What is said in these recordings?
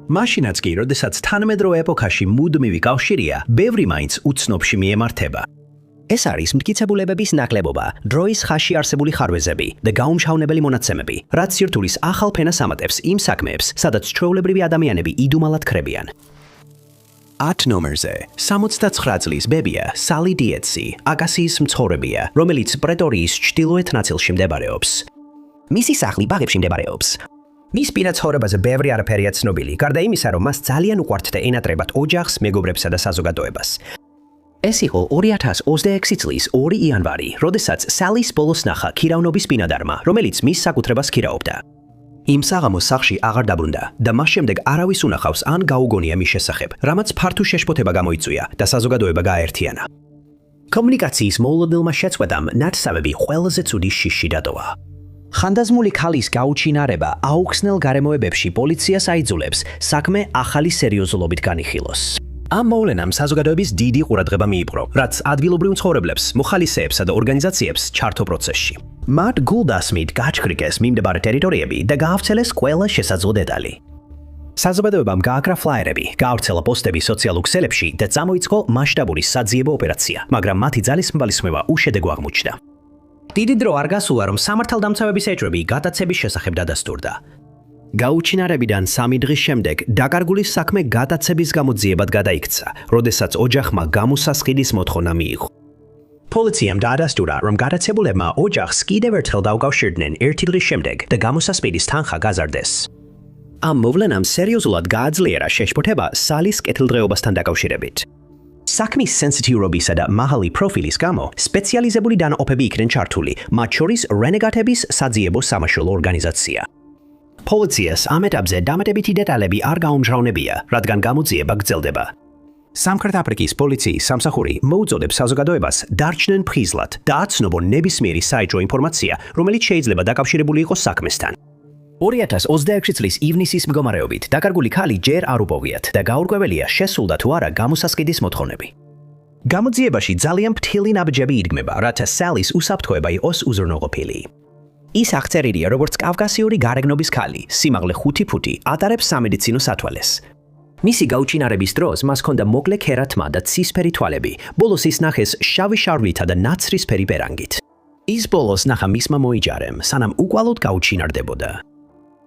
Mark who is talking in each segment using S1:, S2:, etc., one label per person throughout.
S1: მაშინაც კი, როდესაც თანამედროვე ეპოქაში მუდმივი კავშირია, ბევრი მაინც უცნობში მიემართება. ეს არის მტკიცებულებების ნაკლებობა, დროის ხაზში არსებული ხარვეზები და გაუმჟღავნებელი მონაცემები, რაც სირთულის ახალ ფენას ამატებს იმ საქმეებს, სადაც ჩვეულებრივი ადამიანები იდუმალად ქრებიან. 10 ნომერზე 69 წლის ბებია სალი დიეტსი, აკასიის მცხოვრებია, რომელიც პრეტორიის ჩრდილოეთ ნაწილში მდებარეობს. მისი სახლი ბაღებში მდებარეობს. მის პირად ცხოვრებაზე ბევრი არაფერია ცნობილი, გარდა იმისა, რომ მას ძალიან უყვართ და ენატრებათ ოჯახს, მეგობრებსა და საზოგადოებას. ეს იყო 2026 წლის 2 იანვარი, როდესაც სალის ბოლოს ნახა ქირავნობის ბინადარმა, რომელიც მის საკუთრებას ქირავობდა. იმ საღამოს სახლში აღარ დაბრუნდა და მას შემდეგ არავის უნახავს ან გაუგონია მის შესახებ, რამაც ფართო შეშფოთება გამოიწვია და საზოგადოება გააერთიანა. კომუნიკაციის მოულოდნელმა შეწყვეტამ ნათესავები ყველაზე ცუდი შიში დატოვა. ხანდაზმული ქალის გაუჩინარება აუხსნელ გარემოებებში პოლიციას აიძულებს საქმე ახალი სერიოზულობით განიხილოს. ამ მოვლენამ საზოგადოების დიდი ყურადღება მიიპყრო, რაც ადგილობრივ მცხოვრებლებს, მოხალისეებსა და ორგანიზაციებს ჩართო პროცესში. მათ გულდასმით გაჩქრიკეს მიმდებარე ტერიტორიები და გაავრცელეს ყველა შესაძლო დეტალი. საზოგადოებამ გააკრა ფლაიერები, გაავრცელა პოსტები სოციალურ ქსელებში და წამოიწყო მასშტაბური საძიებო ოპერაცია, მაგრამ მათი ძალისხმევა უშედეგო აღმოჩნდა. დიდი დრო არ გასულა, რომ სამართალდამცავების ეჭვები გადაცების შესახებ დადასტურდა. გაუჩინარებიდან 3 დღის შემდეგ დაკარგული საქმე გადაცების გამოძიებად გადაიქცა, როდესაც ოჯახმა გამოსასყიდის მოთხოვნა მიიღო. პოლიციამ დაადასტურა, რომ გადაცებულებმა ოჯახს კიდევ ერთხელ დაუკავშირდნენ 1 დღის შემდეგ და გამოსასყიდის თანხა გაზარდეს. ამ მოვლენამ სერიოზულად გააძლიერა შეშფოთება სალის კეთილდღეობასთან დაკავშირებით. საქმის სენსიტიურობისა და მაღალი პროფილის გამო სპეციალიზებული დანაყოფები იქნენ ჩართული, მათ შორის რენეგატების საძიებო სამაშველო ორგანიზაცია. პოლიციას ამ ეტაპზე დამატებითი დეტალები არ გაუმჟღავნებია, რადგან გამოძიება გრძელდება. სამხრეთ აფრიკის პოლიციის სამსახური მოუწოდებს საზოგადოებას დარჩნენ ფხიზლად და აცნობონ ნებისმიერი საეჭვო ინფორმაცია, რომელიც შეიძლება დაკავშირებული იყოს საქმესთან. 2026 წლის ივნისის მდგომარეობით დაკარგული ქალი ჯერ არ უპოვიათ და გაურკვეველია შესულდა თუ არა გამოსასყიდის მოთხოვნები. გამოძიებაში ძალიან ფრთილი ნაბიჯები იდგმება, რათა სალის უსაფრთხოება იყოს უზრუნველყოფილი. ის აღწერილია როგორც კავკასიური გარეგნობის ქალი, სიმაღლე 5 ფუტი, ატარებს სამედიცინო სათვალეს. მისი გაუჩინარების დროს მას ჰქონდა მოკლე ქერათმა და ცისფერი თვალები, ბოლოს ის ნახეს შავი შარვლითა და ნაცრისფერი პერანგით. ის ბოლოს ნახა მისმა მოიჯარემ, სანამ უკვალოდ გაუჩინარდებოდა.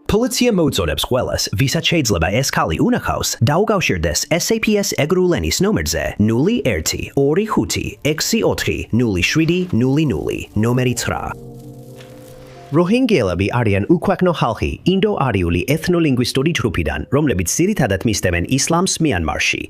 S1: პოლიცია მოუწოდებს ყველას, ვისაც შეიძლება ეს ქალი უნახავს, დაუკავშირდეს SAPS ეგრულ ენის ნომერზე 0125640700 ნომერი 9. როჰინგიელები არიან უქვეყნო ხალხი ინდო-არიული ეთნოლინგვისტური ჯგუფიდან, რომლებიც ძირითადად მისდევენ ისლამს მიანმარში.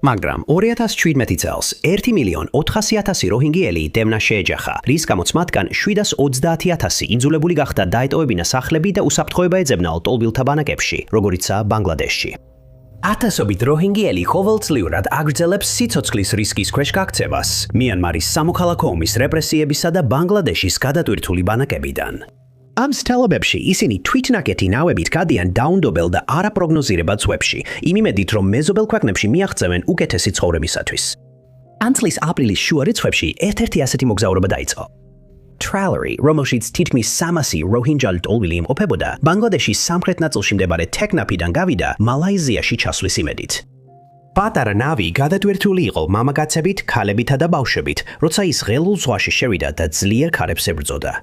S1: მაგრამ 2017 წელს 1,400,000 როჰინგიელი დევნა შეეჯახა, რის გამოც მათგან 730,000 იძულებული გახდა დაეტოვებინა სახლები და უსაფრთხოება ეძებნა ლტოლვილთა ბანაკებში, როგორიცაა ბანგლადეშში. ათასობით როჰინგიელი ყოველწლიურად აგრძელებს სიცოცხლის რისკის ქვეშ გაქცევას მიანმარის სამოქალაქო ომის რეპრესიებისა და ბანგლადეშის გადატვირთული ბანაკებიდან. ამ სტელობებში ისინი თვითნაკეთი ნავებით გადიან დაუნდობელ და არაპროგნოზირებად ზღვებში, იმ იმედით, რომ მეზობელ ქვეყნებში მიაღწევენ უკეთესი ცხოვრებისათვის. ამ წლის აპრილის შუა რიცხვებში ერთ-ერთი ასეთი მოგზაურობა დაიწყო. Tralery, რომელშიც თითქმის 300 როჰინჯა ლტოლვილი იმყოფებოდა, ბანგლადეშის სამხრეთ ნაწილში მდებარე თეკნაფიდან გავიდა მალაიზიაში ჩასვლის იმედით. პატარა ნავი გადატვირთული იყო მამაკაცებით, ქალებითა და ბავშვებით, როცა ის ღელულ ზღვაში შევიდა და ძლიერ ქარებს ებრძოდა.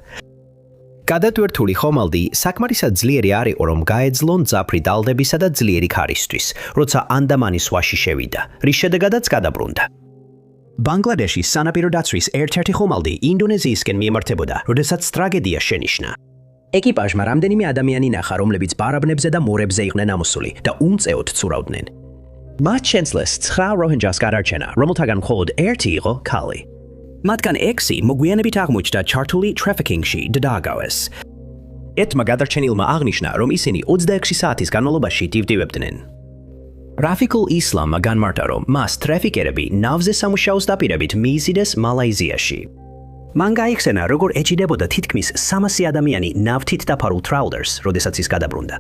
S1: გადატვირთული ხომალდი საკმარისად ძლიერი არ იყო, რომ გაეძლონ მძაფრი დალდებისა და ძლიერი ქარისთვის, როცა ანდამანის ზღვაში შევიდა, რის შედეგადაც გადაბრუნდა. ბანგლადეშის სანაპირო დაცვის ერთ-ერთი ხომალდი ინდონეზიისკენ მიემართებოდა, როდესაც ტრაგედია შენიშნა. ეკიპაჟმა რამდენიმე ადამიანი ნახა, რომლებიც ბარაბნებზე და მორებზე იყვნენ ამოსული და უმწეოდ ცურავდნენ. მათ შეძლეს 9 როჰინჯას გადარჩენა, რომელთაგან მხოლოდ ერთი იყო ქალი. მათგან 6 მოგვიანებით აღმოჩნდა ჩართული ტრაფიკინგში და დააგავეს. ერთმა გადარჩენილმა აღნიშნა, რომ ისინი 26 საათის განმავლობაში დივდივებდნენ. რაფიკულ ისლამმა განმარტა, რომ მას ტრაფიკერები ნავზე სამუშაოს დაპირებით მიიზიდეს მალაიზიაში. მან გაიხსენა, როგორ ეჭიდებოდა თითქმის 300 ადამიანი ნავთით დაფარულ ტრაულერს, როდესაც ის გადაბრუნდა.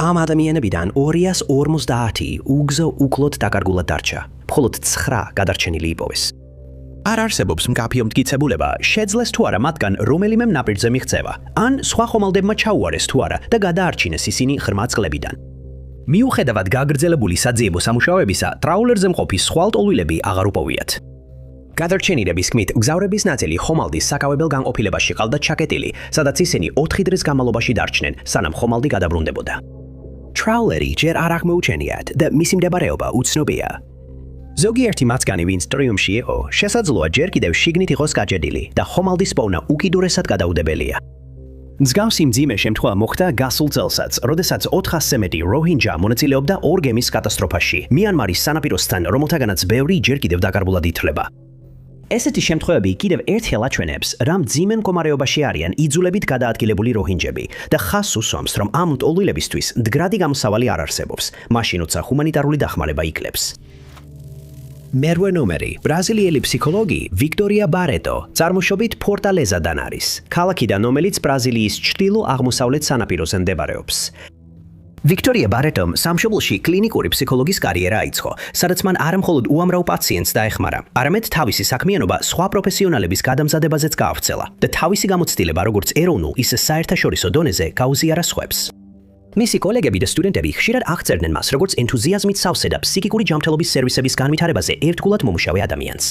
S1: ამ ადამიანებიდან 250 უგზო უკლოდ დაკარგულად დარჩა, მხოლოდ 9 გადარჩენილი იპოვეს. არ არსებობს მკაფიო მტკიცებულება, შეძლეს თუ არა მათგან რომელიმე ნაპირზე მიღწევა, ან სხვა ხომალდებმა ჩაუარეს თუ არა და გადაარჩინეს ისინი ღრმა წყლებიდან. მიუხედავად გაგრძელებული საძიებო სამუშაოებისა, ტრაულერზე მყოფი სხვა ლტოლვილები აღარ უპოვიათ. გადარჩენილების თქმით, მგზავრების ნაწილი ხომალდის საკავებელ განყოფილებაში ყავდათ ჩაკეტილი, სადაც ისინი 4 დღის განმავლობაში დარჩნენ, სანამ ხომალდი გადაბრუნდებოდა. ტრაულერი ჯერ არ აღმოუჩენიათ და მისი მდებარეობა უცნობია. ზოგიერთი მათგანი, ვინც ტრიუმფში იყო, შესაძლოა ჯერ კიდევ შიგნით იყოს გაჭედილი და ხომალდის პოვნა უკიდურესად გადაუდებელია. მსგავსი მძიმე შემთხვევა მოხდა გასულ წელსაც, როდესაც 400-ზე მეტი როჰინჯა მონაწილეობდა ორ გემის კატასტროფაში, მიანმარის სანაპიროსთან, რომელთაგანაც ბევრი ჯერ კიდევ დაკარგულად ითვლება. ესეთი შემთხვევები კიდევ ერთხელ აჩვენებს, რა მძიმე მდგომარეობაში არიან იძულებით გადაადგილებული როჰინჯები და ხაზს უსვამს, რომ ამ ლტოლვილებისთვის მდგრადი გამოსავალი არ არსებობს, მაშინ როცა ჰუმანიტარული დახმარება იკლებს. მერვე ნომერი, ბრაზილიელი ფსიქოლოგი ვიქტორია ბარეტო, წარმოშობით ფორტალეზადან არის, ქალაქიდან, რომელიც ბრაზილიის ჩრდილო-აღმოსავლეთ სანაპიროზე მდებარეობს. ვიქტორია ბარეტომ სამშობლოში კლინიკური ფსიქოლოგის კარიერა აიწყო, სადაც მან არა მხოლოდ უამრავ პაციენტს დაეხმარა, არამედ თავისი საქმიანობა სხვა პროფესიონალების გადამზადებაზეც გაავრცელა და თავისი გამოცდილება როგორც ეროვნულ, ისე საერთაშორისო დონეზე გაუზიარა სხვებს. მისი კოლეგები და სტუდენტები ხშირად აღწერდნენ მას როგორც ენთუზიაზმით სავსე და ფსიქიკური ჯანმრთელობის სერვისების განვითარებაზე ერთგულად მომუშავე ადამიანს.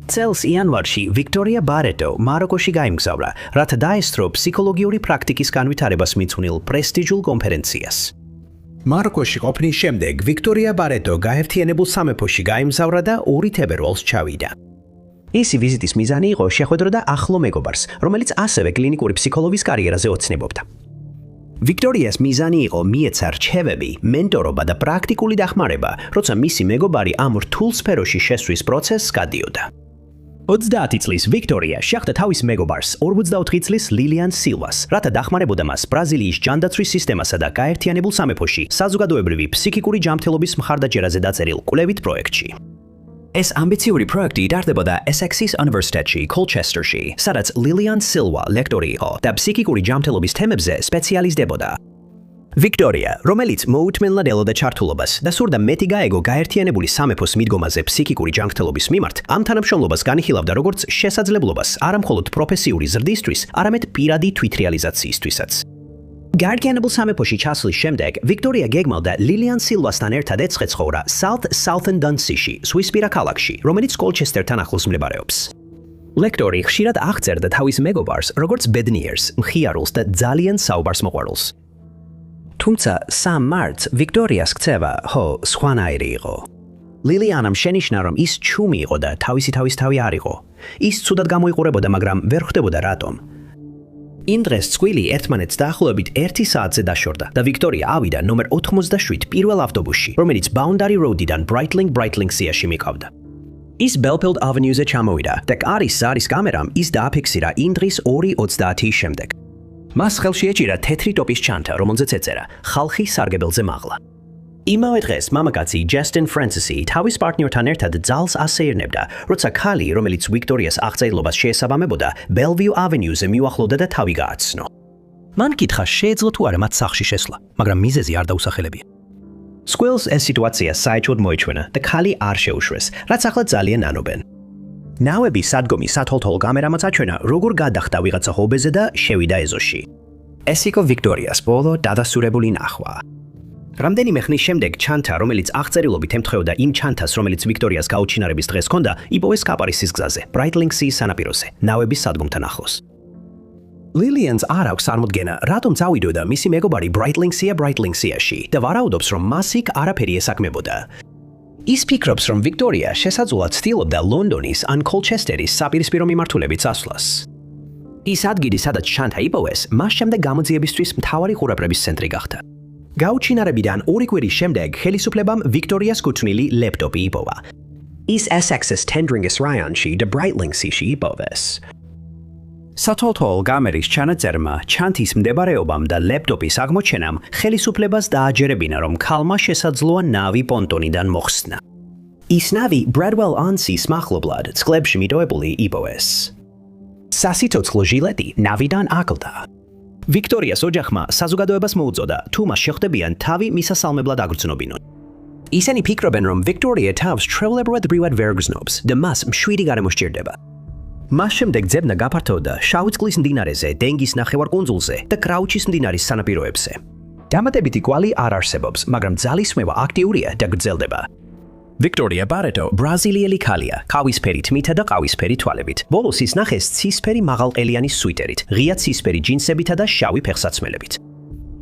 S1: წელს იანვარში ვიქტორია ბარეტო მაროკოში გაემგზავრა, რათა დაესწრო ფსიქოლოგიური პრაქტიკის განვითარებას მიცვნილ პრესტიჟულ კონფერენციას. მაროკოში ყოფნის შემდეგ ვიქტორია ბარეტო გაერთიანებულ სამეფოში გაემგზავრა და 2 თებერვალს ჩავიდა. ისი ვიზიტის მიზანი იყო შეხვედრა და ახლო მეგობარს, რომელიც ასევე კლინიკური ფსიქოლოგის კარიერაზე ოცნებობდა. ვიქტორიას მიზანი იყო მიეცა რჩევები, მენტორობა და პრაქტიკული დახმარება, როცა მისი მეგობარი ამ რთულ სფეროში შესვლის პროცესს გადიოდა. 30 წლის ვიქტორია შეხვდა თავის მეგობარს 44 წლის ლილიან სილვას, რათა დახმარებოდა მას ბრაზილიის ჯანდაცვის სისტემასა და გაერთიანებულ სამეფოში საზოგადოებრივი ფსიქიკური ჯანმრთელობის მხარდაჭერაზე დაწერილ კვლევით პროექტში. ეს ამბიციური პროექტი იტარდებოდა ესექსის უნივერსიტეტში, კოლჩესტერში, სადაც ლილიან სილვა ლექტორი იყო და ფსიქიკური ჯანმრთელობის თემებზე სპეციალიზდებოდა. ვიქტორია, რომელიც მოუთმენლად ელოდა ჩართულობას და სურდა მეტი გაეგო გაერთიანებული სამეფოს მიდგომაზე ფსიქიკური ჯანმრთელობის მიმართ, ამ თანამშრომლობას განიხილავდა როგორც შესაძლებლობას არა მხოლოდ პროფესიული ზრდისთვის, არამედ პირადი თვითრეალიზაციისთვისაც. გაერთიანებულ სამეფოში ჩასვლის შემდეგ ვიქტორია გეგმავდა ლილიან სილვასთან ერთად ეცხოვრა Southend-on-Sea-ში, სვისპირა ქალაქში, რომელიც კოლჩესტერთან ახლოს მდებარეობს. ლექტორი ხშირად აღწერდა თავის მეგობარს როგორც ბედნიერს, მხიარულს და ძალიან საუბარს მოყვარულს. თუმცა 3 მარტს ვიქტორიას ქცევა სხვანაირი იყო. ლილიანამ შენიშნა, რომ ის ჩუმი იყო და თავისი თავი არ იყო. ის ცუდად გამოიყურებოდა, მაგრამ ვერ ხვდებოდა რატომ. იმ დღეს წყვილი ერთმანეთს დაახლოებით 1 საათზე დაშორდა და ვიქტორია ავიდა ნომერ 87 პირველ ავტობუსში, რომელიც Boundary Road-დან Breitling-სიაში მიყავდა. ის Belfield Avenue-ზე ჩამოვიდა და კარის ზარის კამერამ ის დააფიქსირა იმ დღის 2:30 შემდეგ. მას ხელში ეჭირა თეთრი ტოპის ჩანთა, რომელზეც ეწერა ხალხი სარგებელზე მაღლა. იმავე დღეს მამაკაცი Justin Francis-ი თავის პარტნიორთან ერთად ძალს ასეირნებდა, როცა ქალი, რომელიც ვიქტორიას აღწერილობას შეესაბამებოდა, Bellevue Avenue-ზე მიუახლოვდა და თავი გააცნო. მან კითხა შეეძლო თუ არა მათ სახლში შესვლა, მაგრამ მიზეზი არ დაუსახელებია. Squills ეს სიტუაცია საერთოდ მოიჩვენა და ქალი არ შეუშვეს, რაც ახლა ძალიან ანობენ. ნავები სადგომის სათოლთოლო კამერამაც აჩვენა, როგორ გადახდა ვიღაცა ჰობეზე და შევიდა ეზოში. ეს იყო ვიქტორიას ბოლო დადასტურებული ნახვა. რამდენიმე ხნის შემდეგ ჩანთა, რომელიც აღწერილობით ემთხვეოდა იმ ჩანთას, რომელიც ვიქტორიას გაუჩინარების დღეს ჰქონდა, იპოვეს კაპარისის გზაზე, Breitling-სიის სანაპიროზე, ნავების სადგომთან ახლოს. ლილიანს არ აქვს წარმოდგენა, რატომ წავიდოდა მისი მეგობარი Breitling-სიაში და ვარაუდობს, რომ მას იქ არაფერი ესაქმებოდა. ის ფიქრობს, რომ ვიქტორია შესაძლოა ცდილობდა ლონდონის ან კოლჩესტერის საპირისპირო მიმართულებით წასვლას. ის ადგილი, სადაც ჩანთა იპოვეს, მას შემდეგ გამოძიებისთვის მთავარი ყურადღების ცენტრი გახდა. გაუჩინარებიდან 2 კვირის შემდეგ ხელისუფლებამ ვიქტორიას კუთვნილი ლეპტოპი იპოვა. ის Essex's Tendringus რაიონში და Breitling-სიაში იპოვეს. სათოლთოლო კამერის ჩანაწერმა, ჩანთის მდებარეობამ და ლეპტოპის აღმოჩენამ ხელისუფლებას დააჯერებინა, რომ ქალმა შესაძლოა ნავი პონტონიდან მოხსნა. ის ნავი Bradwell-on-Sea's მახლობლად, წყლებში მიტოვებული იპოვეს. სასიცოცხლო ჟილეტი ნავიდან აკლდა. ვიქტორიას ოჯახმა საზოგადოებას მოუწოდა, თუ მას შეხვდებიან თავი მისასალმებლად აგრძნობინონ. ისინი ფიქრობენ, რომ ვიქტორია თავს ჩვეულებრივად ბრივად ვერ გრძნობს და მას მშვიდი გარემო სჭირდება. მას შემდეგ ძებნა გაფართოვდა შავი წყლის მდინარეზე, დინგის ნახევარკუნძულზე და კრაუჩის მდინარის სანაპიროებზე. დამატებითი კვალი არ არსებობს, მაგრამ ძალისხმევა აქტიურია და გრძელდება. Victoria Barreto, ბრაზილიელი ქალია, ყავისფერი თმითა და ყავისფერი თვალებით. ბოლოს ის ნახეს ცისფერი მაღალყელიანი სუიტერით, ღია ცისფერი ჯინსებითა და შავი ფეხსაცმელებით.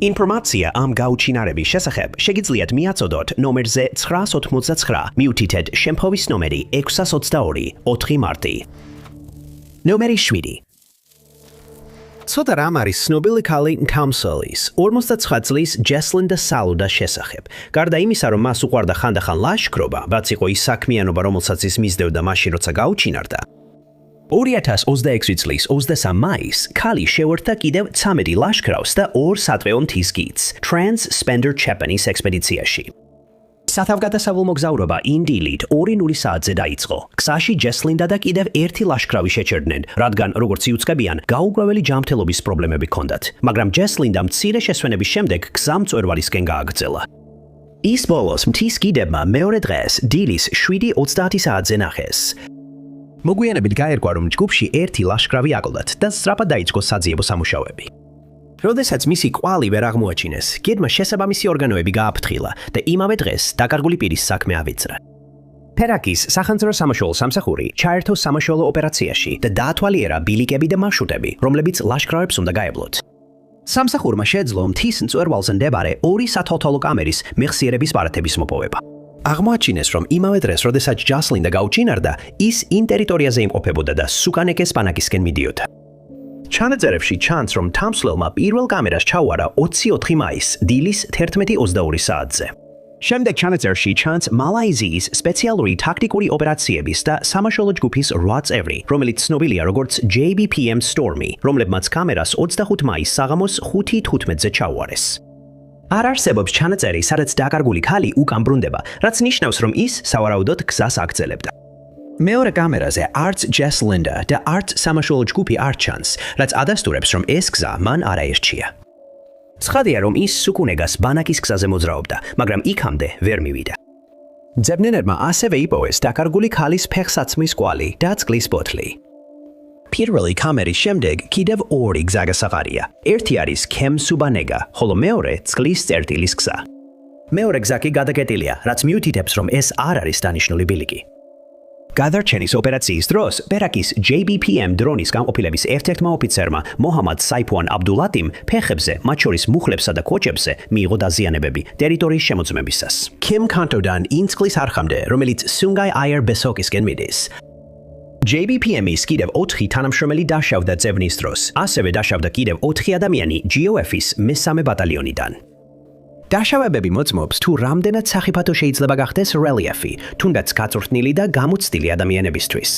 S1: ინფორმაცია ამ გაუჩინარების შესახებ შეგიძლიათ მიაწოდოთ ნომერზე 999, მიუთითეთ შემთხვევის ნომერი 622 4 მარტი. ნომერი 7. ცოტა რამ არის ცნობილი ქალი თამსოლის 59 წლის ჯესლინდა სალუდას შესახებ. გარდა იმისა, რომ მას უყვარდა ხანდახან ლაშქრობა, რაც იყო ის საქმიანობა, რომელსაც ის მისდევდა მაშინ, როცა გაუჩინარდა. 2026 წლის 23 მაისს ქალი შეუერთდა კიდევ 13 ლაშქრავს და 2 სატყეო მთის გიდს Trans-Spender Japanese ექსპედიციაში. სათავგადასავლო მოგზაურობა ინდილით 2:00 საათზე დაიწყო. გზაში ჯესლინდა და კიდევ 1 ლაშქრავი შეჩერდნენ, რადგან როგორც იუწყებიან, გაუგროველი ჯანმრთელობის პრობლემები ჰქონდათ. მაგრამ ჯესლინდა მცირე შესვენების შემდეგ გზა მწვერვალისკენ გააგრძელა. ის ბოლოს მთის გიდებმა მეორე დღეს დილის 7:30 საათზე ნახეს. მოგვიანებით გაერკვა, რომ ჯგუფში 1 ლაშქრავი აკლდათ და სწრაფად დაიწყო საძიებო სამუშაოები. როდესაც მისი ყვალი ვერ აღმოაჩინეს, გიდმა შესაბამისი ორგანოები გააფრთხილა და იმავე დღეს დაკარგული პირის საქმე ავიძრა. ფერაკის სახელმწიფო სამაშველო სამსახური ჩაერთო სამაშველო ოპერაციაში და დაათვალიერა ბილიკები და მარშრუტები, რომლებიც ლაშქრავებს უნდა გაევლოთ. სამსახურმა შეძლო მთის მწვერვალზე მდებარე 2 სათვალთვალო კამერის მეხსიერების ბარათების მოპოვება. აღმოაჩინეს, რომ იმავე დღეს, როდესაც ჯესლინდა გაუჩინარდა, ის იმ ტერიტორიაზე იმყოფებოდა და სუკანეკეს პანაკისკენ მიდიოდა. ჩანაწერებში ჩანს, რომ თამსვლელმა პირველ კამერას ჩაუარა 24 მაისს დილის 11:22 საათზე. შემდეგ ჩანაწერში ჩანს მალაიზიის სპეციალური ტაქტიკური ოპერაციების და სამაშველო ჯგუფის 8 წევრი, რომელიც ცნობილია როგორც JBPM Stormy, რომლებმაც კამერას 25 მაისს საღამოს 5:15-ზე ჩაუარეს. არ არსებობს ჩანაწერი, სადაც დაკარგული ქალი უკან ბრუნდება, რაც ნიშნავს, რომ ის სავარაუდოდ გზას აგრძელებდა. მეორე კამერაზე არც ჯესლინდა და არც სამაშველო ჯგუფი არ ჩანს, რაც ადასტურებს, რომ ეს გზა მან არ აერჩია. ცხადია, რომ ის სუკუნეგას ბანაკის გზაზე მოძრაობდა, მაგრამ იქამდე ვერ მივიდა. ძებნენებმა ასევე იპოვეს დაკარგული ქალის ფეხსაცმლის კვალი და წყლის ბოთლი. პირველი კამერის შემდეგ კიდევ 2 გზა გასაყარია. ერთი არის კემსუბანეგა, ხოლო მეორე წყლის წერტილის გზა. მეორე გზა კი გადაკეტილია, რაც მიუთითებს, რომ ეს არ არის დანიშნული ბილიკი. გადარჩენის ოპერაციის დროს პერაკის JBPM დრონის გამყოფილების ერთ-ერთმა ოფიცერმა მოჰამად საიფუან აბდულატიმ ფეხებზე, მათ შორის მუხლებსა და კოჭებზე მიიღო დაზიანებები ტერიტორიის შემოწმებისას. კიმ კანტოდან იმ წყლის არხამდე, რომელიც სუნგაი აიერ ბესოკისკენ მიდის. JBPM-ის კიდევ 4 თანამშრომელი დაშავდა ძებნის დროს, ასევე დაშავდა კიდევ 4 ადამიანი GOF-ის მესამე ბატალიონიდან. დაშავებები მოწმობს, თუ რამდენად სახიფათო შეიძლება გახდეს რელიეფი, თუნდაც გაწვრთნილი და გამოცდილი ადამიანებისთვის.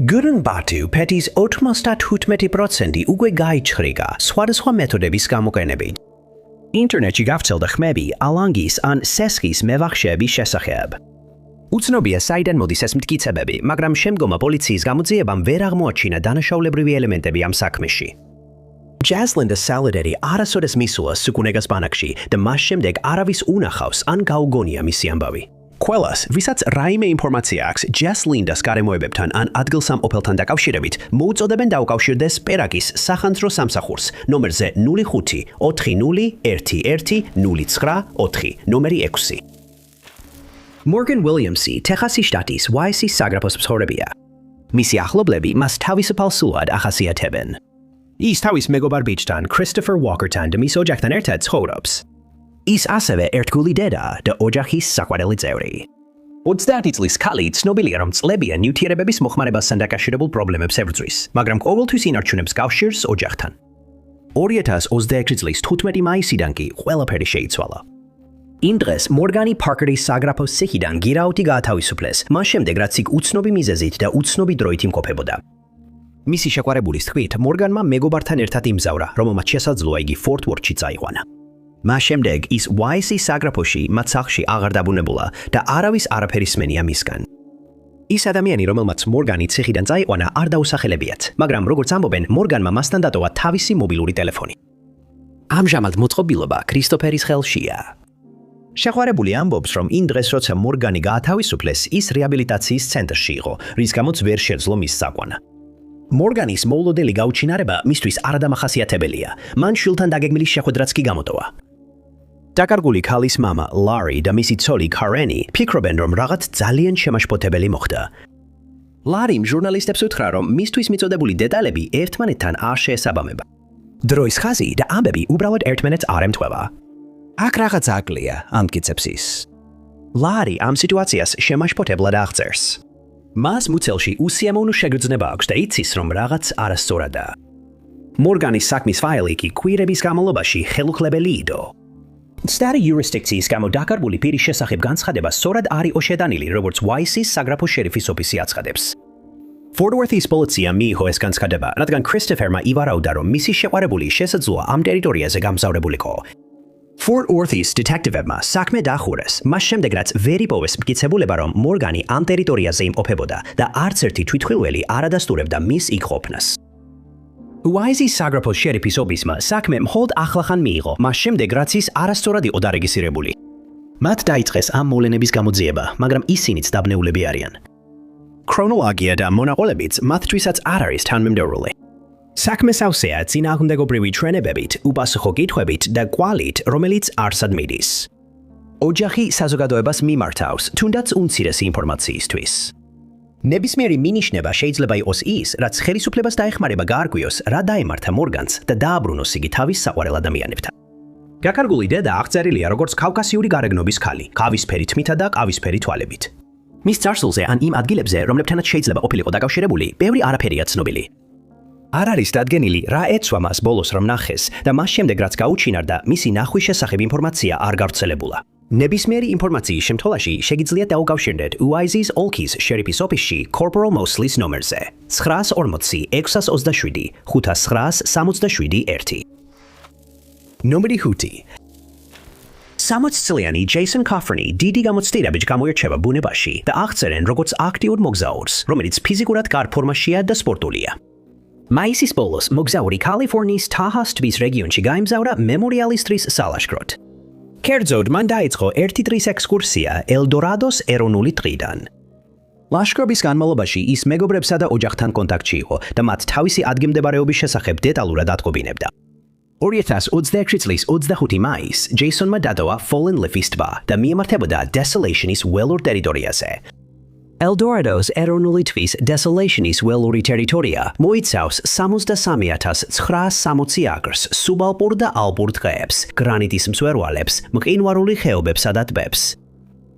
S1: გურუნ ბატუ პეტის 95% უკვე გაიჩხრიგა სხვადასხვა მეთოდების გამოყენებით. ინტერნეტში გავრცელდა ხმები ალანგის ან სესხის მევახშეების შესახებ. უცნობია საიდან მოდის ეს მტკიცებები, მაგრამ შემდგომა პოლიციის გამოძიებამ ვერ აღმოაჩინა დანაშაულებრივი ელემენტები ამ საქმეში. ჯესლინდა სალუდერი არასოდეს მისულა სუკუნეგას ბანაკში და მას შემდეგ არავის უნახავს ან გაუგონია მისი ამბავი. ყველას, ვისაც რაიმე ინფორმაცია აქვს ჯესლინდას გარემოებებთან ან ადგილსამყოფელთან დაკავშირებით, მოუწოდებენ დაუკავშირდეს პერაკის სახანძრო სამსახურს ნომერზე 05 40 11 09 4, ნომერი 6. მორგან უილიამსი ტეხასის შტატის უაისის საგრაფოს მცხოვრებია. მისი ახლობლები მას თავისუფალ სულად ახასიათებენ. ის თავის მეგობარ ბიჭთან, კრისტოფერ უოკერთან და მის ოჯახთან ერთად ცხოვრობს. ის ასევე ერთგული დედა და ოჯახის საყვარელი წევრი. 30 წლის ქალი ცნობილია, რომ წლებიან ნივთიერებების მოხმარებასთან დაკავშირებულ პრობლემებს ებრძვის, მაგრამ ყოველთვის ინარჩუნებს კავშირს ოჯახთან. 2026 წლის 15 მაისიდან კი ყველაფერი შეიცვალა. იმ დღეს მორგანი პარკერის საგრაფოს ციხიდან გირაუთი გაათავისუფლეს, მას შემდეგ რაც იქ უცნობი მიზეზით და უცნობი დროით იმყოფებოდა. მისი შეყვარებულის თქმით, მორგანმა მეგობართან ერთად იმგზავრა, რომელმაც შესაძლოა იგი ფორტ ვორთში წაიყვანა. მას შემდეგ ის უაისის საგრაფოში მათ სახლში აღარ დაბრუნებულა და არავის არაფერი სმენია მისგან. ის ადამიანი, რომელმაც მორგანი ციხიდან წაიყვანა, არ დაუსახელებიათ, მაგრამ როგორც ამბობენ, მორგანმა მასთან დატოვა თავისი მობილური ტელეფონი. ამჟამად მოწყობილობა კრისტოფერის ხელშია. შეყვარებული ამბობს, რომ იმ დღეს, როცა მორგანი გაათავისუფლეს, ის რეაბილიტაციის ცენტრში იყო, რის გამოც ვერ შეძლო მის საყვანა. მორგანის მოულოდნელი გაუჩინარება მისთვის არადამახასიათებელია. მან შვილთან დაგეგმილი შეხვედრაც კი გამოტოვა. დაკარგული ქალის მამა ლარი და მისი ცოლი კარენი ფიქრობენ, რომ რაღაც ძალიან შემაშფოთებელი მოხდა. ლარიმ ჟურნალისტებს უთხრა, რომ მისთვის მიწოდებული დეტალები ერთმანეთთან არ შეესაბამება. დროის ხაზი და ამბები უბრალოდ ერთმანეთს არ ემთხვევა. აქ რაღაც აკლია, ამტკიცებს ის. ლარი ამ სიტუაციას შემაშფოთებლად აღწერს. მას მუცელში უსიამოვნო შეგრძნება აქვს და იცის, რომ რაღაც არასწორადაა. მორგანის საქმის ფაილი კი კვირების განმავლობაში ხელუხლებელი იდო. Stari jurisdikcijas გამო დაკარგული პირის შესახებ განცხადება სწორად არ იყო შეტანილი, როგორც Weiss-ის საგრაფო შერიფის ოფისი აცხადებს. Fort Worth-ის პოლიციამ მიიღო ეს განცხადება, რადგან ქრისტოფერმა ივარაუდა, რომ მისი შეყვარებული შესაძლოა ამ ტერიტორიაზე გამგზავრებულიყო. Fort Worth-ის დეტექტივებმა საქმე დაახურეს, მას შემდეგ რაც ვერ იპოვეს მტკიცებულება, რომ მორგანი ამ ტერიტორიაზე იმყოფებოდა და არც ერთი თვითმხილველი არ ადასტურებდა მის იქ ყოფნას. Weiss-ის საგრაფო შერიფის ოფისმა საქმე მხოლოდ ახლახან მიიღო, მას შემდეგ რაც ის არასწორად იყო დარეგისტრირებული. მათ დაიწყეს ამ მოვლენების გამოძიება, მაგრამ ისინიც დაბნეულები არიან. ქრონოლოგია და მონაყოლებიც მათთვისაც არ არის თანმიმდევრული. საქმე სავსეა წინააღმდეგობრივი ჩვენებებით, უპასუხო კითხვებით და კვალით, რომელიც არსად მიდის. ოჯახი საზოგადოებას მიმართავს, თუნდაც უმცირესი ინფორმაციისთვის. ნებისმიერი მინიშნება შეიძლება იყოს ის, რაც ხელისუფლებას დაეხმარება გაარკვიოს, რა დაემართა მორგანს და დააბრუნოს იგი თავის საყვარელ ადამიანებთან. გაკარგული დედა აღწერილია როგორც კავკასიური გარეგნობის ქალი, ყავისფერი თმითა და ყავისფერი თვალებით. მის წარსულზე ან იმ ადგილებზე, რომლებთანაც შეიძლება ყოფილიყო დაკავშირებული, ბევრი არაფერია ცნობილი. არ არის დადგენილი, რა ეცვა მას ბოლოს რომ ნახეს და მას შემდეგ რაც გაუჩინარდა, მისი ნახვის შესახებ ინფორმაცია არ გავრცელებულა. ნებისმიერი ინფორმაციის შემთხვევაში შეგიძლიათ დაუკავშირდეთ Weiss-ის ოლქის შერიფის ოფისში Corporal Mosley-ის ნომერზე 940-627 509-67-1. ნომერი 5. 60 წლიანი Jason Coffrey დიდი გამოცდილებით გამოირჩევა ბუნებაში და აღწერენ როგორც აქტიურ მოგზაურს, რომელიც ფიზიკურად კარგ ფორმაშია და სპორტულია. მაისის ბოლოს მოგზაური კალიფორნიის Tahoe ტბის რეგიონში გაემგზავრა მემორიალის ტრის სალაშქროდ. კერძოდ მან დაიწყო ერთი დღის ექსკურსია ელდორადოს ეროვნული ტყიდან. ლაშქრობის განმავლობაში ის მეგობრებსა და ოჯახთან კონტაქტში იყო და მათ თავისი ადგილმდებარეობის შესახებ დეტალურად ატყობინებდა. 2026 წლის 25 მაისს ჯეისონმა დადოვა Fallen Leaf's ტბა და მიემართებოდა Desolation-ის ველურ ტერიტორიაზე. ელდორადოს ეროვნული ტბის Desolation-ის ველური ტერიტორია მოიცავს 63,960 აკრს სუბალპურ და ალპურ ტყეებს, გრანიტის მსვერვალებს, მყინვარული ხეობებსა და ტბებს.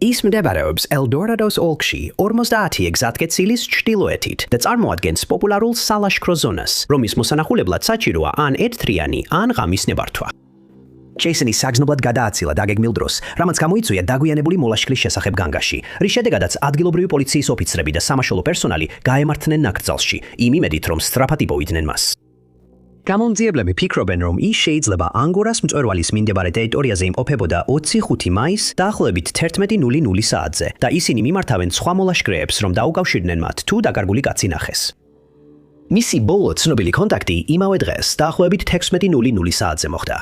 S1: ის მდებარეობს ელდორადოს ოლქში 50 გზატკეცილის ჩრდილოეთით და წარმოადგენს პოპულარულ სალაშქრო ზონას, რომლის მოსანახულებლად საჭიროა ან ერთთრიანი, ან ღამის ნებართვა. ჯეისონი საგზნობლად გადააცილა დაგეგმილ დროს, რამაც გამოიწვია დაგვიანებული მოლაშქრის შესახებ განგაში, რის შედეგადაც ადგილობრივი პოლიციის ოფიცრები და სამაშველო პერსონალი გაემართნენ ნაკრძალში, იმ იმედით, რომ სწრაფად იპოვიდნენ მას. გამომძიებლები ფიქრობენ, რომ ის შეიძლება ანგორას მწვერვალის მიმდებარე ტერიტორიაზე იმყოფებოდა 25 მაისს დაახლოებით 11:00 საათზე და ისინი მიმართავენ სხვა მოლაშქრეებს, რომ დაუკავშირდნენ მათ თუ დაკარგული კაცი ნახეს. მისი ბოლო ცნობილი კონტაქტი იმავე დღეს დაახლოებით 16:00 საათზე მოხდა.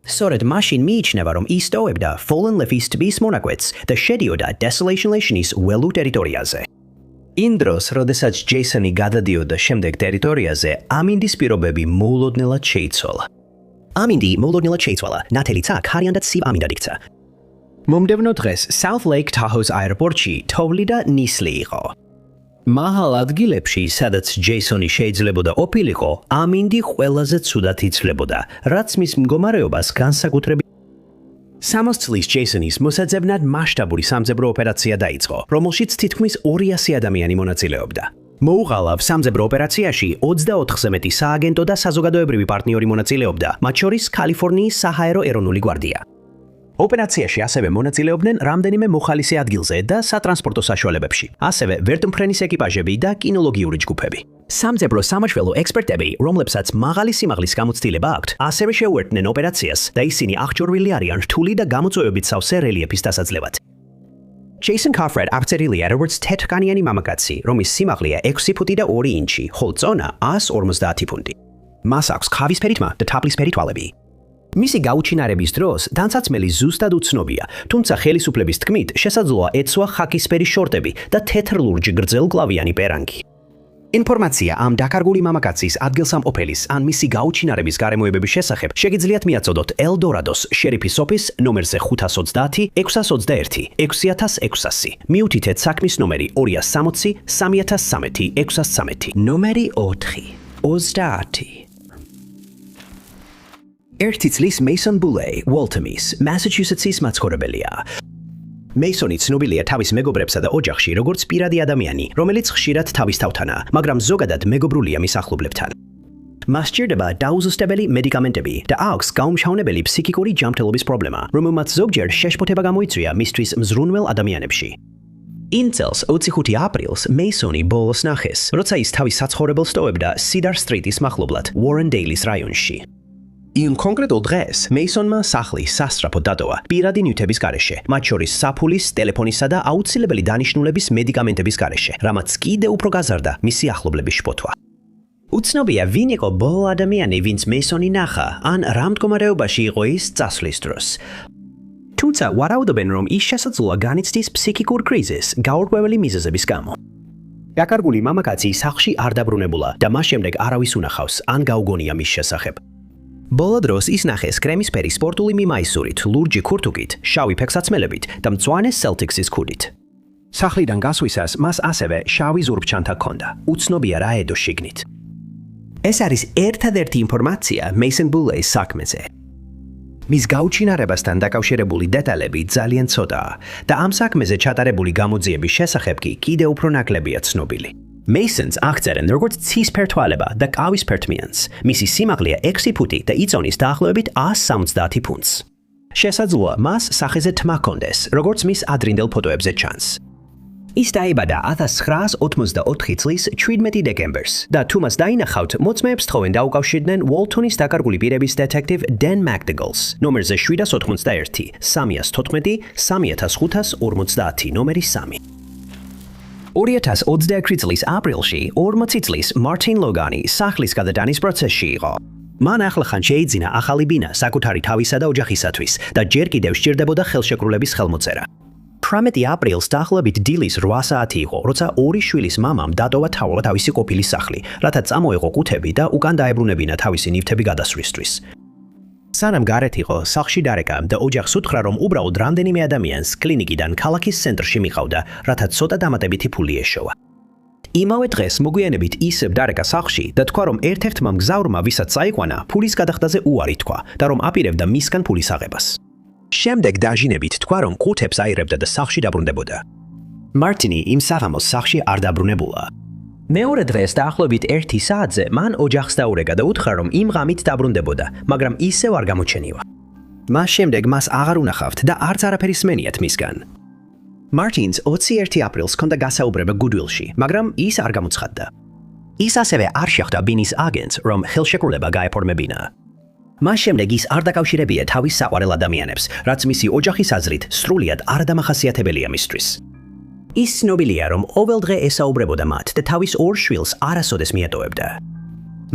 S1: სწორედ მაშინ მიიჩნევა, რომ ის ტოვებდა Fallen Leaf's ტბის მონაკვეთს და შედიოდა Desolation-ის ველურ ტერიტორიაზე. იმ დროს, როდესაც ჯეისონი გადადიოდა შემდეგ ტერიტორიაზე, ამინდის პირობები მოულოდნელად შეიცვალა. ამინდი მოულოდნელად შეიცვალა, ნათელი ცა ქარიან და ცივ ამინდად იქცა. მომდევნო დღეს South Lake Tahoe's აეროპორტში თოვლი და ნისლი იყო. მაღალ ადგილებში, სადაც ჯეისონი შეიძლებოდა ყოფილიყო, ამინდი ყველაზე ცუდად იცვლებოდა, რაც მის მდგომარეობას განსაკუთრებით 60 წლის ჯეისონის მოსაძებნად მასშტაბური სამძებრო ოპერაცია დაიწყო, რომელშიც თითქმის 200 ადამიანი მონაწილეობდა. მოუღალავ სამძებრო ოპერაციაში 24-ზე მეტი სააგენტო და საზოგადოებრივი პარტნიორი მონაწილეობდა, მათ შორის კალიფორნიის საჰაერო ეროვნული გვარდია. ოპერაციაში ასევე მონაწილეობდნენ რამდენიმე მოხალისე ადგილზე და სატრანსპორტო საშუალებებში, ასევე ვერტმფრენის ეკიპაჟები და კინოლოგიური ჯგუფები. სამძებრო სამაშველო ექსპერტები, რომლებსაც მაღალი სიმაღლის გამოცდილება აქვთ, ასევე შეუერთდნენ ოპერაციას და ისინი აღჭურვილი არიან რთული და გამოწვევებით სავსე რელიეფის დასაძლევად. Jason Coffrey აღწერილია როგორც თეთრკანიანი მამაკაცი, რომლის სიმაღლეა 6 ფუტი და 2 ინჩი, ხოლო წონა 150 ფუნტი. მას აქვს ყავისფერი თმა და თაფლისფერი თვალები. მისი გაუჩინარების დროს დანსაცმელი ზუსტად უცნობია, თუმცა ხელისუფლების თქმით შესაძლოა ეცვა ხაკისფერი შორტები და თეთრ ლურჯ გრძელგლავიანი პერანგი. ინფორმაცია ამ დაკარგული მამაკაცის ადგილსამყოფელის ან მისი გაუჩინარების გარემოებების შესახებ შეგიძლიათ მიაწოდოთ ელდორადოს შერიფის ოფის ნომერზე 520 621 6600. მიუთითეთ საქმის ნომერი 260 3013 613. ნომერი 4 30. ერთი წლის მეისონ ბულეი, უოლთემის, მასაჩუსეტსის მაცხოვრებელია. მეისონი ცნობილია თავის მეგობრებსა და ოჯახში როგორც პირადი ადამიანი, რომელიც ხშირად თავის თავთანა, მაგრამ ზოგადად მეგობრულია მის ახლობლებთან. მას სჭირდება დაუზუსტებელი მედიკამენტები და აქვს გაუმჟღავნებელი ფსიქიკური ჯანმრთელობის პრობლემა, რომელმაც ზოგჯერ შეშფოთება გამოიწვია მისთვის მზრუნველ ადამიანებში. იმ წელს 25 აპრილს მეისონი ბოლოს ნახეს, როცა ის თავის საცხოვრებელს ტოვებდა სიდარ სტრიტის მახლობლად, უორენ-დეილის რაიონში. იმ კონკრეტულ დღეს მეისონმა სახლი სასწრაფოდ დატოვა პირადი ნივთების გარეშე, მათ შორის საფულის, ტელეფონისა და აუცილებელი დანიშნულების მედიკამენტების გარეშე, რამაც კიდევ უფრო გაზარდა მისი ახლობლების შფოთვა. უცნობია ვინ იყო ბოლო ადამიანი, ვინც მეისონი ნახა, ან რა მდგომარეობაში იყო ის წასვლის დროს. თუმცა ვარაუდობენ, რომ ის შესაძლოა განიცდის ფსიქიკურ კრიზისს გაურკვეველი მიზეზების გამო. დაკარგული მამაკაცი სახლში არ დაბრუნებულა და მას შემდეგ არავის უნახავს ან გაუგონია მის შესახებ. ბოლო დროს ის ნახეს კრემისფერი სპორტული მიმაისურით, ლურჯი ქურთუკით, შავი ფეხსაცმელებით და მწვანე Celtics-ის ქუდით. სახლიდან გასვლისას მას ასევე შავი ზურგჩანთა ჰქონდა. უცნობია რა ედო შიგნით. ეს არის ერთადერთი ინფორმაცია მეისონ ბულეის საქმეზე. მის გაუჩინარებასთან დაკავშირებული დეტალები ძალიან ცოტაა და ამ საქმეზე ჩატარებული გამოძიების შესახებ კი კიდევ უფრო ნაკლებია ცნობილი. მეისონს აღწერენ როგორც ცისფერ თვალება და ყავისფერ თმიანს. მისი სიმაღლეა 6 ფუტი და იწონის დაახლოებით 170 ფუნტს. შესაძლოა მას სახეზე თმა ჰქონდეს, როგორც მის ადრინდელ ფოტოებზე ჩანს. ის დაიბადა 1984 წლის 17 დეკემბერს და თუ მას დაინახავთ, მოწმეებს თხოვენ დაუკავშირდნენ უოლთონის დაკარგული პირების დეტექტივ დენ მაკდეგოლს, ნომერზე 791 314 3550 ნომერი 3. 2021 წლის აპრილში 40 წლის მარტინ ლოგანი სახლის გადატანის პროცესში იყო. მან ახლახან შეიძინა ახალი ბინა საკუთარი თავისა და ოჯახისათვის და ჯერ კიდევ სჭირდებოდა ხელშეკრულების ხელმოწერა. 18 აპრილს დაახლოებით დილის 8 საათი იყო, როცა ორი შვილის მამამ დატოვა თავისი ყოფილი სახლი, რათა წამოეყო ყუთები და უკან დაებრუნებინა თავისი ნივთები გადასვლისთვის. სანამ გარეთ იყო, სახლში დარეკა და ოჯახს უთხრა, რომ უბრალოდ რამდენიმე ადამიანს კლინიკიდან ქალაქის ცენტრში მიყავდა, რათა ცოტა დამატებითი ფული ეშოვა. იმავე დღეს მოგვიანებით ისევ დარეკა სახლში და თქვა, რომ ერთ-ერთმა მგზავრმა, ვისაც წაიყვანა, ფულის გადახდაზე უარი თქვა და რომ აპირებდა მისგან ფულის აღებას. შემდეგ დაჟინებით თქვა, რომ ყუთებს აირებდა და სახლში დაბრუნდებოდა. მარტინი იმ საღამოს სახლში არ დაბრუნებულა. მეორე დღეს დაახლოებით 1 საათზე მან ოჯახს დაურეკა და უთხრა, რომ იმ ღამით დაბრუნდებოდა, მაგრამ ისევ არ გამოჩენილა. მას შემდეგ მას აღარ უნახავთ და არც არაფერი სმენიათ მისგან. მარტინს 21 აპრილს ჰქონდა გასაუბრება გუდვილში, მაგრამ ის არ გამოცხადდა. ის ასევე არ შეხვდა ბინის აგენტს, რომ ხელშეკრულება გაეფორმებინა. მას შემდეგ ის არ დაკავშირებია თავის საყვარელ ადამიანებს, რაც მისი ოჯახის აზრით სრულიად არადამახასიათებელია მისთვის. ის ცნობილია, რომ ყოველდღე ესაუბრებოდა მათ და თავის ორ შვილს არასოდეს მიატოვებდა.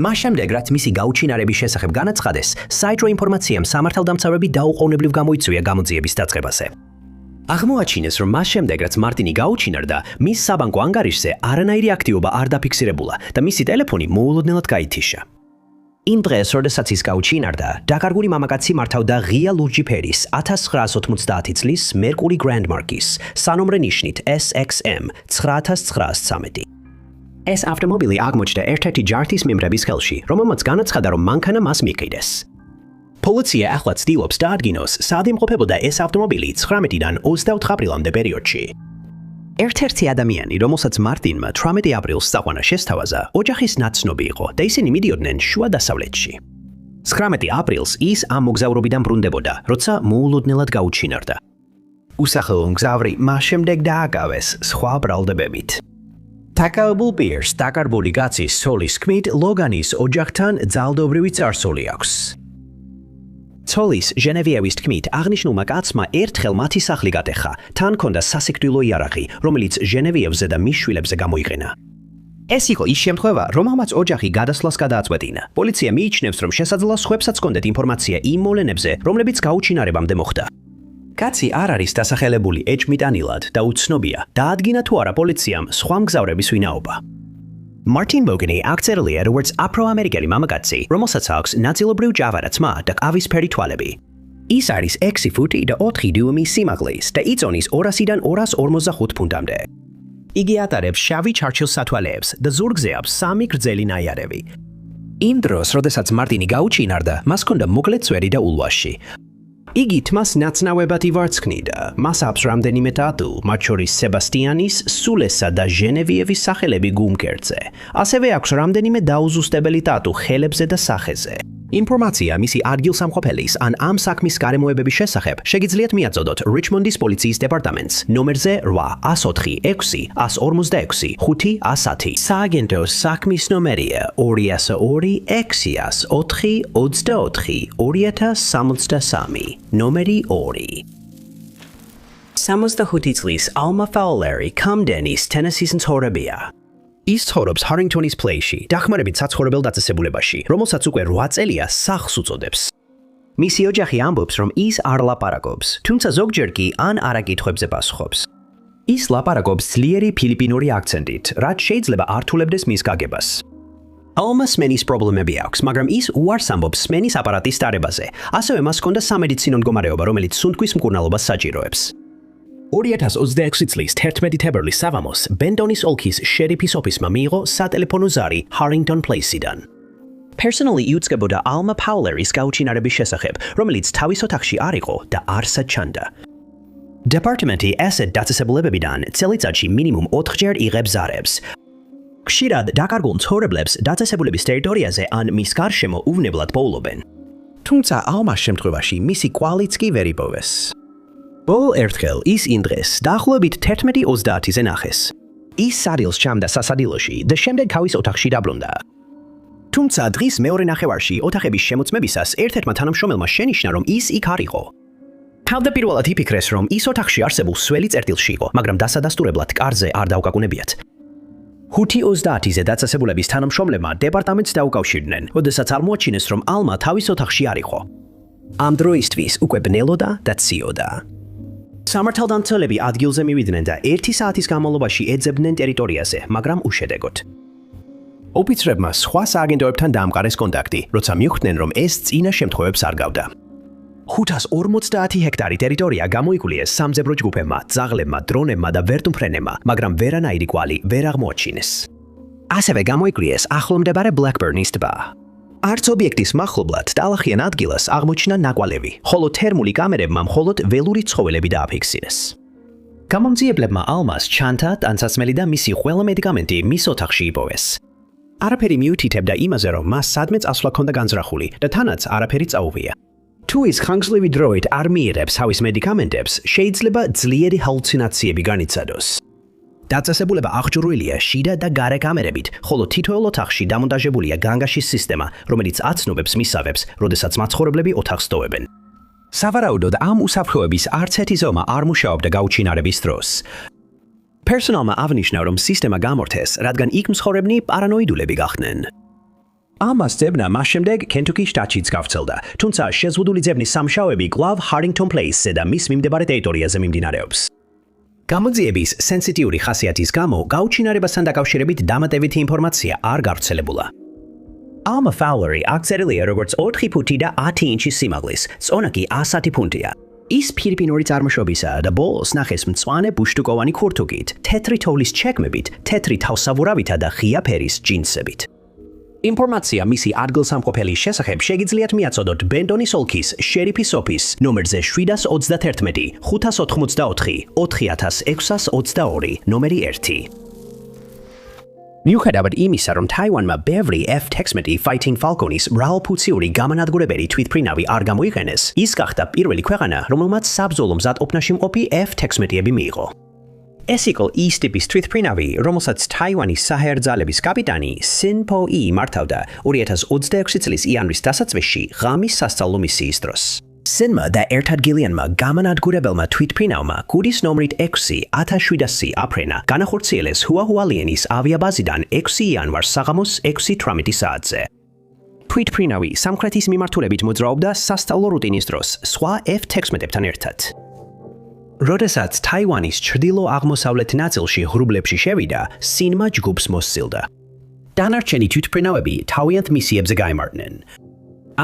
S1: მას შემდეგ, რაც მისი გაუჩინარების შესახებ განაცხადეს, საეჭვო ინფორმაციამ სამართალდამცავები დაუყოვნებლივ გამოიწვია გამოძიების დაწყებაზე. აღმოაჩინეს, რომ მას შემდეგ, რაც მარტინი გაუჩინარდა, მის საბანკო ანგარიშზე არანაირი აქტივობა არ დაფიქსირებულა და მისი ტელეფონი მოულოდნელად გაითიშა. იმ დღეს, როდესაც ის გაუჩინარდა, დაკარგული მამაკაცი მართავდა ღია ლურჯი ფერის 1990 წლის Mercury Grand Marquis, სანომრე ნიშნით SXM 9913. ეს ავტომობილი აღმოჩნდა ერთ-ერთი ჯართის მემრების ხელში, რომელმაც განაცხადა, რომ მანქანა მას მიყიდეს. პოლიცია ახლა ცდილობს დაადგინოს, სად იმყოფებოდა ეს ავტომობილი 19-დან 24 აპრილამდე პერიოდში. ერთ-ერთი ადამიანი, რომელსაც მარტინმა 18 აპრილს საყვანა შესთავაზა, ოჯახის ნაცნობი იყო და ისინი მიდიოდნენ შუა დასავლეთში. 19 აპრილს ის ამ მოგზაურობიდან ბრუნდებოდა, როცა მოულოდნელად გაუჩინარდა. უსახელო მგზავრი მას შემდეგ დააკავეს სხვა ბრალდებებით. თაკაებულ პირს დაკარგული კაცის ცოლის თქმით, ლოგანის ოჯახთან ძალდობრივი წარსული აქვს. ცოლის ჟენევიევის თქმით, აღნიშნულმა კაცმა ერთხელ მათი სახლი გატეხა, თან ჰქონდა სასიკვდილო იარაღი, რომელიც ჟენევიევზე და მის შვილებზე გამოიყენა. ეს იყო ის შემთხვევა, რომელმაც ოჯახი გადასვლას გადააწყვეტინა. პოლიცია მიიჩნევს, რომ შესაძლოა სხვებსაც ჰქონდეთ ინფორმაცია იმ მოვლენებზე, რომლებიც გაუჩინარებამდე მოხდა. კაცი არ არის დასახელებული ეჭვმიტანილად და უცნობია, დაადგინა თუ არა პოლიციამ სხვა მგზავრების ვინაობა. Martin Mogany აქცერილია როგორც აფრო-ამერიკელი მამაკაცი, რომელსაც აქვს ნაწილობრივ ჯავარა ძმა და ყავისფერი თვალები. ის არის 6 ფუტი და 4 დიუმი სიმაღლის და იწონის 200-დან 245 ფუნტამდე. იგი ატარებს შავი ჩარჩილს სათვალეებს და ზურგზე აქვს 3 გრძელი ნაიარევი. იმ დროს, როდესაც მარტინი გაუჩინარდა, მას ჰქონდა მოკლე წვერი და ულვაში. იგი თმას ნაცნავებად ივარცხნიდა. მას აქვს რამდენიმე ტატუ, მათ შორის სებასტიანის, სულესა და ჟენევიევის სახელები გუმკერძზე. ასევე აქვს რამდენიმე დაუზუსტებელი ტატუ ხელებზე და სახეზე. ინფორმაცია მისი ადგილსამყოფელის ან ამ საქმის გარემოებების შესახებ შეგიძლიათ მიაწოდოთ Richmond-ის პოლიციის დეპარტამენტს ნომერზე 804 6 146 510. სააგენტოს საქმის ნომერია 202 604 24 2063, ნომერი 2. 65 წლის Alma Fowleri Camden-ის Tennessee-ის მცხოვრებია. ის ცხოვრობს Harrington-ის Place-ში, დახმარებით საცხოვრებელ დაწესებულებაში, რომელსაც უკვე 8 წელია სახლს უწოდებს. მისი ოჯახი ამბობს, რომ ის არ ლაპარაკობს, თუმცა ზოგჯერ კი ან არაკითხვებზე პასუხობს. ის ლაპარაკობს ძლიერი ფილიპინური აქცენტით, რაც შეიძლება ართულებდეს მის გაგებას. Alma სმენის პრობლემები აქვს, მაგრამ ის უარს ამბობს სმენის აპარატის დარებაზე. ასევე მას ჰქონდა სამედიცინო მდგომარეობა, რომელიც სუნთქვის მკურნალობას საჭიროებს. 2026 წლის 11 თებერვლის საღამოს ბენდონის ოლქის შერიფის ოფისმა მიიღო სატელეფონო ზარი Harrington Place-დან. Personally იუწყებოდა Alma Fowleris გაუჩინარების შესახებ, რომელიც თავის ოთახში არ იყო და არსად ჩანდა. დეპარტამენტი ასეთ დაწესებულებებიდან წელიწადში მინიმუმ 4 ჯერ იღებს ზარებს. ხშირად დაკარგულ მცხოვრებლებს დაწესებულების ტერიტორიაზე ან მის გარშემო უვნებლად პოულობენ. თუმცა Alma-ის შემთხვევაში მისი კვალიც კი ვერ იპოვეს. ბოლო ერთხელ ის იმ დღეს დაახლოებით 11:30-ზე ნახეს. ის სარილს ჩამდა სასადილოში და შემდეგ თავის ოთახში დაბრუნდა. თუმცა დღის მეორე ნახევარში ოთახების შემოწმებისას ერთ-ერთმა თანამშრომელმა შენიშნა, რომ ის იქ არ იყო. თავდაპირველად იფიქრეს, რომ ის ოთახში არსებულ სველი წერტილში იყო, მაგრამ დასადასტურებლად კარზე არ დაუკავშირებიათ. 5:30-ზე დაწესებულების თანამშრომლებმა დეპარტამენტს დაუკავშირდნენ, როდესაც აღმოაჩინეს, რომ Alma თავის ოთახში არ იყო. ამ დროისთვის უკვე ბნელოდა და ციოდა. სამართალდამცველები ადგილზე მივიდნენ და 1 საათის განმავლობაში ეძებდნენ ტერიტორიაზე, მაგრამ უშედეგოდ. ოფიცრებმა სხვა სააგენტოებთან დაამყარეს კონტაქტი, როცა მიხვდნენ, რომ ეს წინა შემთხვევებს არ გავდა. 550 ჰექტარი ტერიტორია გამოიკულიეს სამძებრო ჯგუფებმა, ძაღლებმა, დრონებმა და ვერტმფრენებმა, მაგრამ ვერანაირი კვალი ვერ აღმოაჩინეს. ასევე გამოიკლიეს ახლომდებარე Blackburn-ის ტბა. არც ობიექტის მახლობლად ტალახიან ადგილას აღმოჩნდა ნაკვალევი, ხოლო თერმული კამერებმა მხოლოდ ველური ცხოველები დააფიქსირეს. გამომძიებლებმა Alma-ს ჩანთა, ტანსაცმელი და მისი ყველა მედიკამენტი მის ოთახში იპოვეს. არაფერი მიუთითებდა იმაზე, რომ მას სადმე წასვლა ჰქონდა განზრახული და თანაც არაფერი წაუვია. თუ ის ხანგრძლივი დროით არ მიიღებს თავის მედიკამენტებს, შეიძლება ძლიერი ჰალუცინაციები განიცადოს. დაწესებულება აღჭურვილია შიდა და გარე კამერებით, ხოლო თითოეულ ოთახში დამონტაჟებულია განგაშის სისტემა, რომელიც აცნობებს მისავებს, როდესაც მაცხოვრებლები ოთახს ტოვებენ. სავარაუდოდ ამ უსაფრთხოების არც ერთი ზომა არ მუშაობდა გაუჩინარების დროს. პერსონალმა აღნიშნა, რომ სისტემა გამორთეს, რადგან იქ მცხოვრებნი პარანოიდულები გახდნენ. Alma-ს ძებნა მას შემდეგ Kentucky შტატშიც გავრცელდა, თუმცა შეზღუდული ძებნის სამშაოები კვლავ Harrington Place-ზე და მის მიმდებარე ტერიტორიაზე მიმდინარეობს. გამოძიების სენსიტიური ხასიათის გამო გაუჩინარებასთან დაკავშირებით დამატებითი ინფორმაცია არ გავრცელებულა. Alma Fowleri აქცერილია როგორც 4 ფუტი და 10 ინჩი სიმაღლის, წონა კი 110 ფუნტია. ის ფილიპინური წარმოშობისაა და ბოლოს ნახეს მწვანე ბუშტუკოვანი ქურთუკით, თეთრი თოვლის ჩეკმებით, თეთრი თავსაბურავითა და ღია ფერის ჯინსებით. ინფორმაცია მისი ადგილსამყოფელის შესახებ შეგიძლიათ მიაწოდოთ ბენდონის ოლქის შერიფის ოფისს ნომერზე 731 584 4622, ნომერი 1. მიუხედავად იმისა, რომ თაივანმა ბევრი F-16 Fighting Falcon-ის მრავალფუნქციური გამანადგურებელი თვითმფრინავი არ გამოიყენეს, ის გახდა პირველი ქვეყანა, რომელმაც საბრძოლო მზადყოფნაში მყოფი F-16-ები მიიღო. ეს იყო ის ტიპის თვითმფრინავი, რომელსაც თაივანის საჰაერო ძალების კაპიტანი Sin Po-ი მართავდა 2026 წლის იანვრის დასაწყისში ღამის სასწავლო მისიის დროს. Sin-მა და ერთადგილიანმა გამანადგურებელმა თვითმფრინავმა გუდის ნომრით 6 1700 აფრენა განახორციელეს ჰუაჰუალიანის ავიაბაზიდან 6 იანვარს საღამოს 6:18 საათზე. თვითმფრინავი სამხრეთის მიმართულებით მოძრაობდა სასწავლო რუტინის დროს სხვა F-16-ებთან ერთად. როდესაც თაივანის ჩრდილო-აღმოსავლეთ ნაწილში ღრუბლებში შევიდა, Sin-მა ჯგუფს მოსცილდა. დანარჩენი თვითმფრინავები თავიანთ მისიებზე გაემართნენ.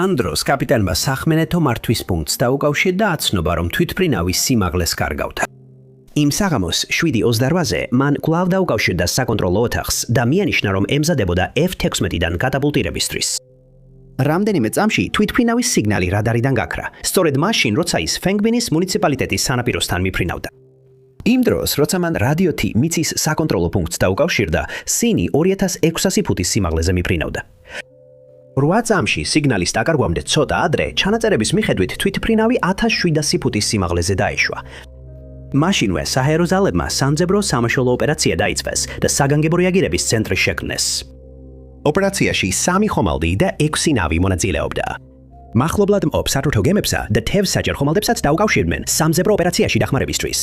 S1: ამ დროს კაპიტანმა სახმელეთო მართვის პუნქტს დაუკავშირა და აცნობა, რომ თვითმფრინავის სიმაღლეს კარგავდა. იმ საღამოს 7:28-ზე მან კვლავ დაუკავშირდა საკონტროლო ოთახს და მიანიშნა, რომ ემზადებოდა F-16-დან კატაპულტირებისთვის. რამდენიმე წამში თვითმფრინავის სიგნალი რადარიდან გაქრა, სწორედ მაშინ, როცა ის ფენგბინის მუნიციპალიტეტის სანაპიროსთან მიფრინავდა. იმ დროს, როცა მან რადიოთი მიწის საკონტროლო პუნქტს დაუკავშირდა, სინი 2600 ფუტის სიმაღლეზე მიფრინავდა. 8 წამში სიგნალის დაკარგვამდე ცოტა ადრე, ჩანაწერების მიხედვით თვითმფრინავი 1700 ფუტის სიმაღლეზე დაეშვა. მაშინვე საჰაერო ძალებმა სამძებრო სამაშველო ოპერაცია დაიწყეს და საგანგებო რეაგირების ცენტრი შექმნეს. ოპერაციაში 3 ხომალდი და 6 ნავი მონაწილეობდა. მახლობლად მყოფ სატვირთო გემებსა და თევზსაჯარ ხომალდებსაც დაუკავშირდნენ სამძებრო ოპერაციაში დახმარებისთვის.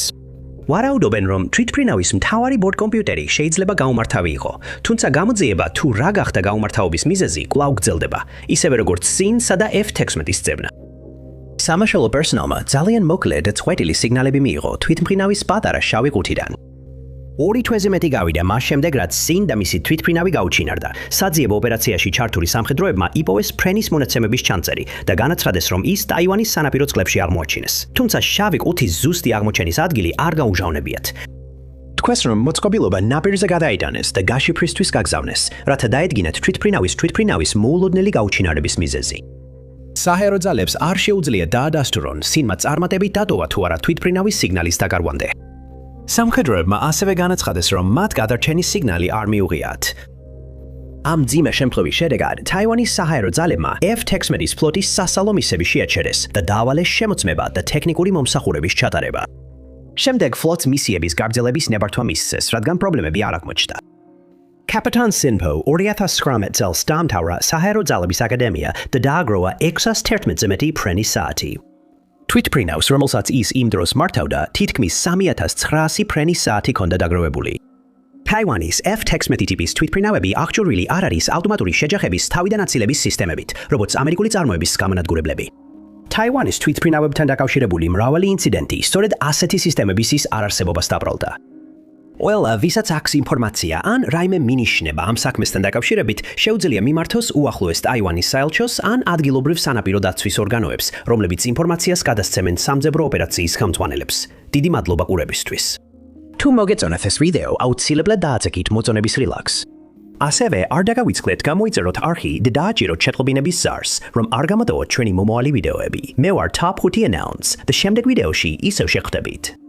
S1: ვარაუდობენ, რომ თვითმფრინავის მთავარი ბორტკომპიუტერი შეიძლება გაუმართავი იყო, თუმცა გამოძიება თუ რა გახდა გაუმართავობის მიზეზი კვლავ გრძელდება, ისევე როგორც სინსა და F-16-ის ძებნა. სამაშველო პერსონალმა ძალიან მოკლე და წყვეტილი სიგნალები მიიღო თვითმფრინავის პატარა შავი ყუთიდან. 2 თვეზე მეტი გავიდა მას შემდეგ, რაც სინ და მისი თვითმფრინავი გაუჩინარდა. საძიებო ოპერაციაში ჩართული სამხედროებმა იპოვეს ფრენის მონაცემების ჩანწერი და განაცხადეს, რომ ის ტაივანის სანაპირო წყლებში აღმოაჩინეს. თუმცა შავი ყუთის ზუსტი აღმოჩენის ადგილი არ გაუმჟავნებიათ. თქვეს, რომ მოწყობილობა ნაპირზე გადაიტანეს და გაშიფრისთვის გაგზავნეს, რათა დაედგინათ თვითმფრინავის მოულოდნელი გაუჩინარების მიზეზი. საჰაერო ძალებს არ შეუძლია დაადასტურონ, სინმა წარმატებით დატოვა თუ არა თვითმფრინავის სიგნალის დაკარგვამდე. სამხედროებმა ასევე განაცხადეს, რომ მათ გადარჩენის სიგნალი არ მიუღიათ. ამ ძიმე შემთხვევის შედეგად ტაივანის საჰაერო ძალებმა F-16-ის ფლოტის სასალო მისები შეაჩერეს და დაავალეს შემოწმება და ტექნიკური მომსახურების ჩატარება. შემდეგ ფლოტს მისიების გაგრძელების ნებართვა მისცეს, რადგან პრობლემები არ აღმოჩნდა. კაპიტან სინპო 2019 წელს დაამთავრა საჰაერო ძალების აკადემია და დააგროვა 611-ზე მეტი ფრენის საათი. თვითმფრინავს, რომელსაც ის იმ დროს მართავდა, თითქმის 3900 ფრენის საათი ჰქონდა დაგროვებული. ტაივანის F-16 ტიპის თვითმფრინავები აღჭურვილი არ არის ავტომატური შეჯახების თავიდან აცილების სისტემებით, როგორც ამერიკული წარმოების გამონადგურებლები. ტაივანის თვითმფრინავებთან დაკავშირებული მრავალი ინციდენტი სწორედ ასეთი სისტემების არარსებობას დაბრალდა. ყველა, ვისაც აქვს ინფორმაცია ან რაიმე მინიშნება ამ საქმესთან დაკავშირებით, შეუძლია მიმართოს უახლოეს ტაივანის საელჩოს ან ადგილობრივ სანაპირო დაცვის ორგანოებს, რომლებიც ინფორმაციას გადასცემენ სამძებრო ოპერაციის ხელმძღვანელებს. დიდი მადლობა ყურებისთვის. თუ მოგეწონათ ეს ვიდეო, აუცილებლად დააწექით მოწონების რილაქს. ასევე არ დაგავიწყდეთ გამოიწეროთ არხი და დააჭიროთ ჩატყობინების ზარს, რომ არ გამოდოთ ჩვენი მომავალი ვიდეოები. მე ვარ Top 5 Announce და შემდეგ ვიდეოში ისევ შევხვდებით.